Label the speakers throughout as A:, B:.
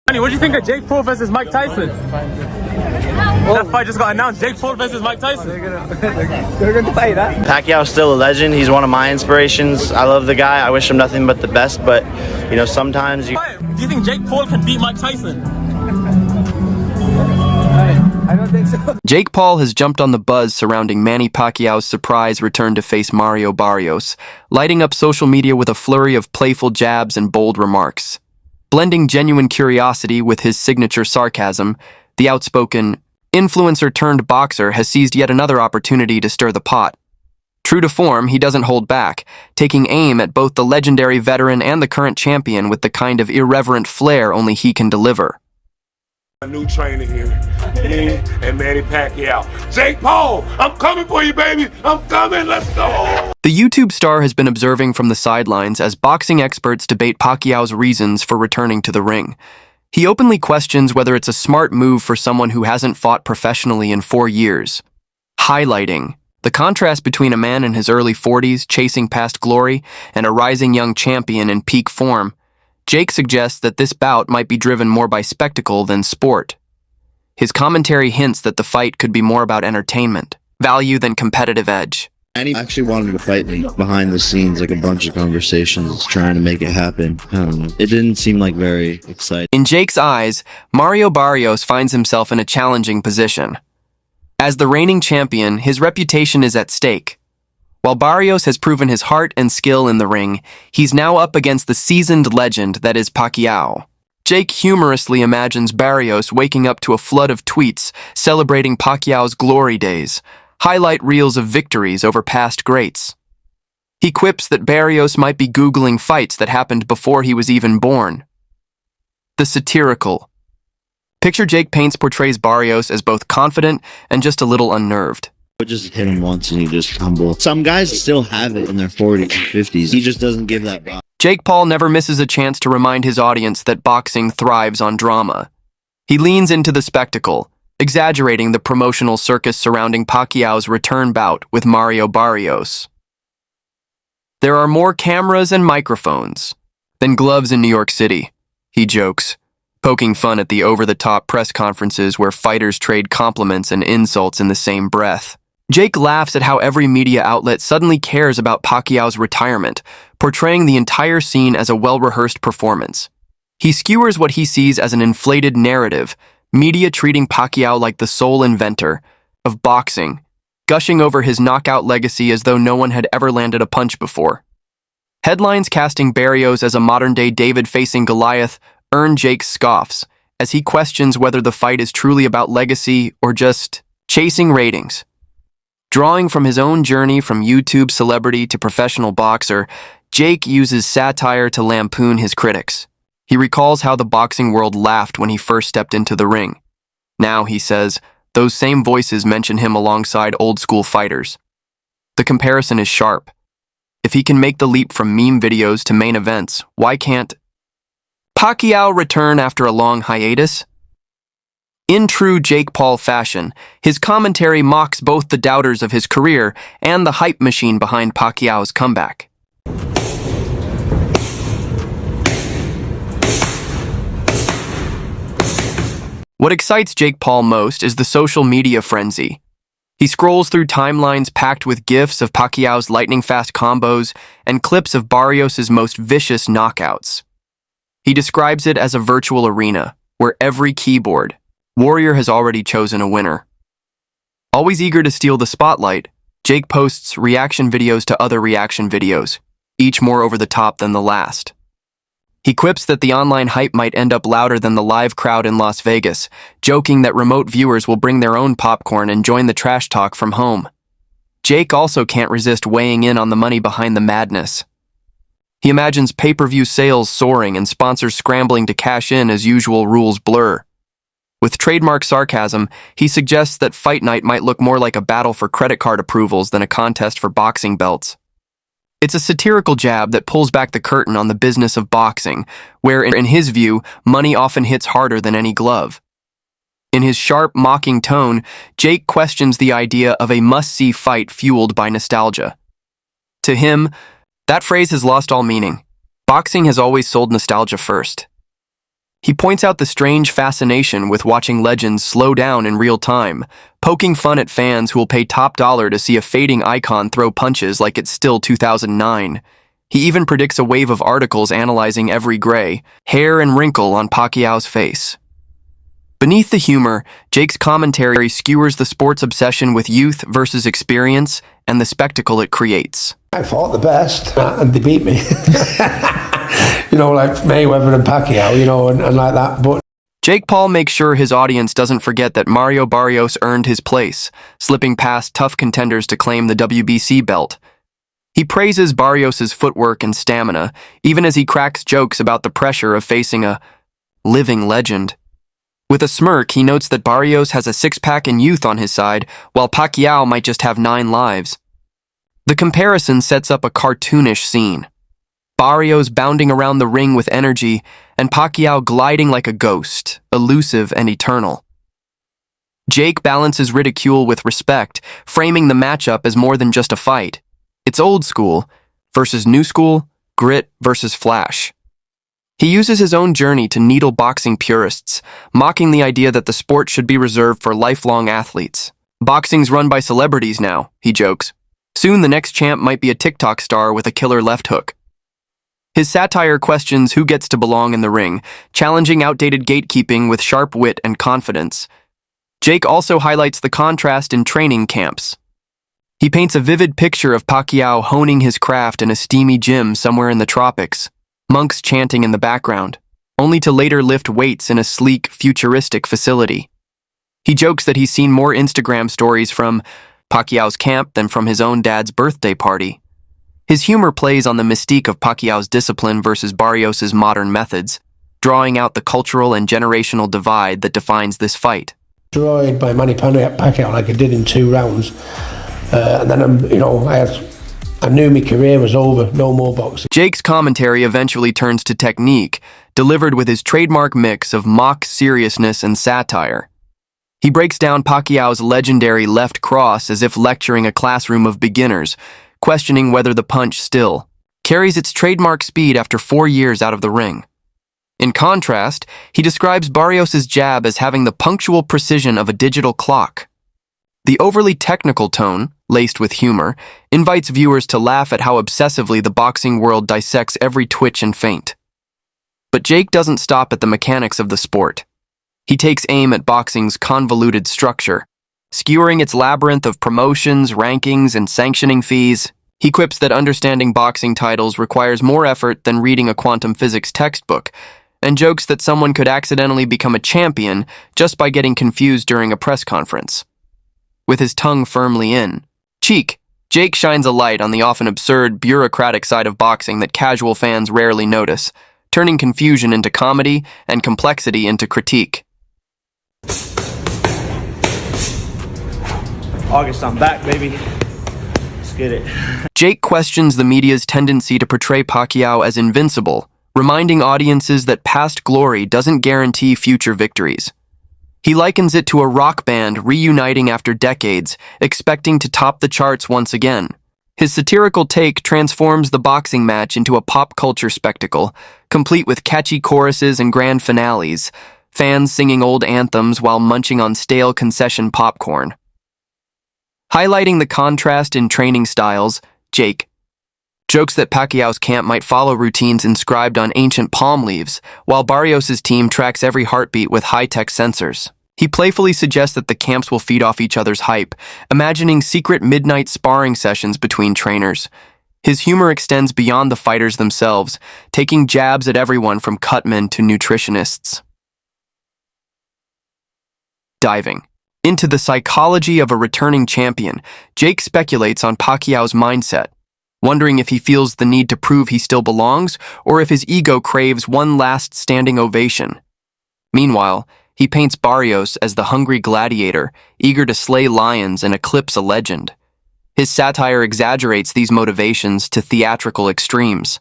A: Manny, what do you think of Jake Paul versus Mike Tyson? That fight just got announced. Jake Paul versus Mike Tyson.
B: They're gonna fight, huh?
C: Pacquiao's still a legend. He's one of my inspirations. I love the guy. I wish him nothing but the best, but, you know, sometimes you...
A: Do you think Jake Paul can beat Mike Tyson?
B: I don't think so.
D: Jake Paul has jumped on the buzz surrounding Manny Pacquiao's surprise return to face Mario Barrios, lighting up social media with a flurry of playful jabs and bold remarks. Blending genuine curiosity with his signature sarcasm, the outspoken influencer-turned-boxer has seized yet another opportunity to stir the pot. True to form, he doesn't hold back, taking aim at both the legendary veteran and the current champion with the kind of irreverent flair only he can deliver.
E: A new trainer here, me and Manny Pacquiao. Jake Paul, I'm coming for you, baby. I'm coming. Let's go.
D: The YouTube star has been observing from the sidelines as boxing experts debate Pacquiao's reasons for returning to the ring. He openly questions whether it's a smart move for someone who hasn't fought professionally in 4 years, highlighting the contrast between a man in his early 40s chasing past glory and a rising young champion in peak form. Jake suggests that this bout might be driven more by spectacle than sport. His commentary hints that the fight could be more about entertainment, value than competitive edge.
C: Manny actually wanted to fight me behind the scenes, like a bunch of conversations trying to make it happen. I don't know. It didn't seem like very exciting.
D: In Jake's eyes, Mario Barrios finds himself in a challenging position. As the reigning champion, his reputation is at stake. While Barrios has proven his heart and skill in the ring, he's now up against the seasoned legend that is Pacquiao. Jake humorously imagines Barrios waking up to a flood of tweets celebrating Pacquiao's glory days, highlight reels of victories over past greats. He quips that Barrios might be Googling fights that happened before he was even born. The satirical. Picture Jake paints portrays Barrios as both confident and just a little unnerved.
C: Just hit him once and he just humbled. Some guys still have it in their 40s and 50s. He just doesn't give that back.
D: Jake Paul never misses a chance to remind his audience that boxing thrives on drama. He leans into the spectacle, exaggerating the promotional circus surrounding Pacquiao's return bout with Mario Barrios. There are more cameras and microphones than gloves in New York City, he jokes, poking fun at the over-the-top press conferences where fighters trade compliments and insults in the same breath. Jake laughs at how every media outlet suddenly cares about Pacquiao's retirement, portraying the entire scene as a well-rehearsed performance. He skewers what he sees as an inflated narrative, media treating Pacquiao like the sole inventor of boxing, gushing over his knockout legacy as though no one had ever landed a punch before. Headlines casting Barrios as a modern-day David facing Goliath earn Jake's scoffs, as he questions whether the fight is truly about legacy or just chasing ratings. Drawing from his own journey from YouTube celebrity to professional boxer, Jake uses satire to lampoon his critics. He recalls how the boxing world laughed when he first stepped into the ring. Now, he says, those same voices mention him alongside old-school fighters. The comparison is sharp. If he can make the leap from meme videos to main events, why can't Pacquiao return after a long hiatus? In true Jake Paul fashion, his commentary mocks both the doubters of his career and the hype machine behind Pacquiao's comeback. What excites Jake Paul most is the social media frenzy. He scrolls through timelines packed with GIFs of Pacquiao's lightning-fast combos and clips of Barrios' most vicious knockouts. He describes it as a virtual arena, where every keyboard warrior has already chosen a winner. Always eager to steal the spotlight, Jake posts reaction videos to other reaction videos, each more over the top than the last. He quips that the online hype might end up louder than the live crowd in Las Vegas, joking that remote viewers will bring their own popcorn and join the trash talk from home. Jake also can't resist weighing in on the money behind the madness. He imagines pay-per-view sales soaring and sponsors scrambling to cash in as usual rules blur. With trademark sarcasm, he suggests that Fight Night might look more like a battle for credit card approvals than a contest for boxing belts. It's a satirical jab that pulls back the curtain on the business of boxing, where, in his view, money often hits harder than any glove. In his sharp, mocking tone, Jake questions the idea of a must-see fight fueled by nostalgia. To him, that phrase has lost all meaning. Boxing has always sold nostalgia first. He points out the strange fascination with watching legends slow down in real time, poking fun at fans who will pay top dollar to see a fading icon throw punches like it's still 2009. He even predicts a wave of articles analyzing every gray, hair, and wrinkle on Pacquiao's face. Beneath the humor, Jake's commentary skewers the sport's obsession with youth versus experience and the spectacle it creates.
F: I fought the best, and they beat me. Like Mayweather and Pacquiao, and like that. But
D: Jake Paul makes sure his audience doesn't forget that Mario Barrios earned his place, slipping past tough contenders to claim the WBC belt. He praises Barrios' footwork and stamina, even as he cracks jokes about the pressure of facing a living legend. With a smirk, he notes that Barrios has a six-pack and youth on his side, while Pacquiao might just have 9 lives. The comparison sets up a cartoonish scene. Barrios bounding around the ring with energy, and Pacquiao gliding like a ghost, elusive and eternal. Jake balances ridicule with respect, framing the matchup as more than just a fight. It's old school versus new school, grit versus flash. He uses his own journey to needle boxing purists, mocking the idea that the sport should be reserved for lifelong athletes. Boxing's run by celebrities now, he jokes. Soon the next champ might be a TikTok star with a killer left hook. His satire questions who gets to belong in the ring, challenging outdated gatekeeping with sharp wit and confidence. Jake also highlights the contrast in training camps. He paints a vivid picture of Pacquiao honing his craft in a steamy gym somewhere in the tropics, monks chanting in the background, only to later lift weights in a sleek, futuristic facility. He jokes that he's seen more Instagram stories from Pacquiao's camp than from his own dad's birthday party. His humor plays on the mystique of Pacquiao's discipline versus Barrios' modern methods, drawing out the cultural and generational divide that defines this fight.
F: Destroyed by Manny Pacquiao like I did in 2 rounds. And then, I knew my career was over, no more boxing.
D: Jake's commentary eventually turns to technique, delivered with his trademark mix of mock seriousness and satire. He breaks down Pacquiao's legendary left cross as if lecturing a classroom of beginners, questioning whether the punch still carries its trademark speed after 4 years out of the ring. In contrast, he describes Barrios' jab as having the punctual precision of a digital clock. The overly technical tone, laced with humor, invites viewers to laugh at how obsessively the boxing world dissects every twitch and feint. But Jake doesn't stop at the mechanics of the sport. He takes aim at boxing's convoluted structure, skewering its labyrinth of promotions, rankings, and sanctioning fees. He quips that understanding boxing titles requires more effort than reading a quantum physics textbook, and jokes that someone could accidentally become a champion just by getting confused during a press conference. With his tongue firmly in cheek, Jake shines a light on the often absurd, bureaucratic side of boxing that casual fans rarely notice, turning confusion into comedy and complexity into critique.
B: August, I'm back, baby. Let's get it.
D: Jake questions the media's tendency to portray Pacquiao as invincible, reminding audiences that past glory doesn't guarantee future victories. He likens it to a rock band reuniting after decades, expecting to top the charts once again. His satirical take transforms the boxing match into a pop culture spectacle, complete with catchy choruses and grand finales, fans singing old anthems while munching on stale concession popcorn. Highlighting the contrast in training styles, Jake jokes that Pacquiao's camp might follow routines inscribed on ancient palm leaves, while Barrios' team tracks every heartbeat with high-tech sensors. He playfully suggests that the camps will feed off each other's hype, imagining secret midnight sparring sessions between trainers. His humor extends beyond the fighters themselves, taking jabs at everyone from cutmen to nutritionists. Diving into the psychology of a returning champion, Jake speculates on Pacquiao's mindset, wondering if he feels the need to prove he still belongs or if his ego craves one last standing ovation. Meanwhile, he paints Barrios as the hungry gladiator, eager to slay lions and eclipse a legend. His satire exaggerates these motivations to theatrical extremes.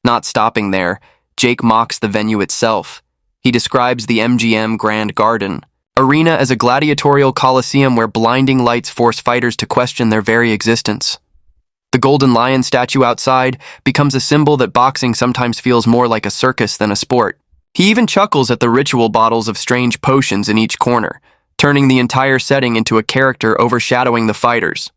D: Not stopping there, Jake mocks the venue itself. He describes the MGM Grand Garden arena as a gladiatorial coliseum where blinding lights force fighters to question their very existence. The golden lion statue outside becomes a symbol that boxing sometimes feels more like a circus than a sport. He even chuckles at the ritual bottles of strange potions in each corner, turning the entire setting into a character overshadowing the fighters.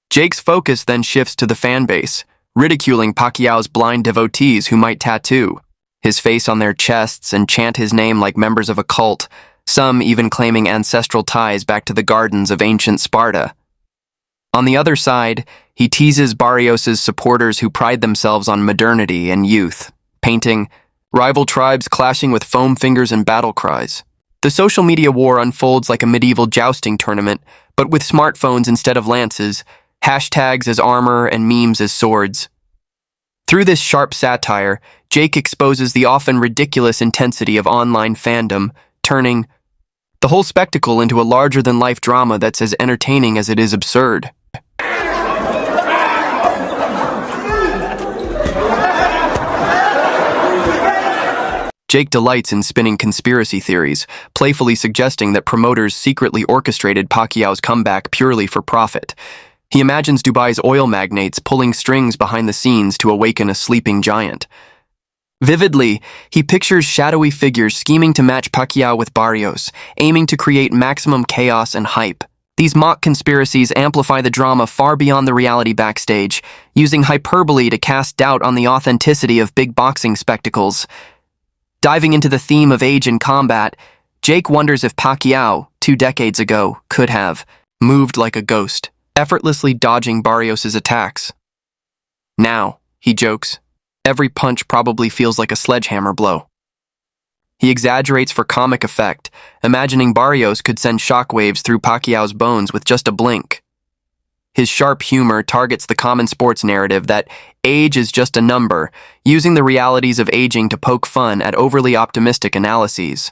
D: Jake's focus then shifts to the fan base, ridiculing Pacquiao's blind devotees who might tattoo his face on their chests and chant his name like members of a cult, some even claiming ancestral ties back to the gardens of ancient Sparta. On the other side, he teases Barrios' supporters who pride themselves on modernity and youth, painting rival tribes clashing with foam fingers and battle cries. The social media war unfolds like a medieval jousting tournament, but with smartphones instead of lances, hashtags as armor and memes as swords. Through this sharp satire, Jake exposes the often ridiculous intensity of online fandom, turning the whole spectacle into a larger-than-life drama that's as entertaining as it is absurd. Jake delights in spinning conspiracy theories, playfully suggesting that promoters secretly orchestrated Pacquiao's comeback purely for profit. He imagines Dubai's oil magnates pulling strings behind the scenes to awaken a sleeping giant. Vividly, he pictures shadowy figures scheming to match Pacquiao with Barrios, aiming to create maximum chaos and hype. These mock conspiracies amplify the drama far beyond the reality backstage, using hyperbole to cast doubt on the authenticity of big boxing spectacles. Diving into the theme of age in combat, Jake wonders if Pacquiao, 2 decades ago, could have moved like a ghost, effortlessly dodging Barrios' attacks. Now, he jokes, every punch probably feels like a sledgehammer blow. He exaggerates for comic effect, imagining Barrios could send shockwaves through Pacquiao's bones with just a blink. His sharp humor targets the common sports narrative that age is just a number, using the realities of aging to poke fun at overly optimistic analyses.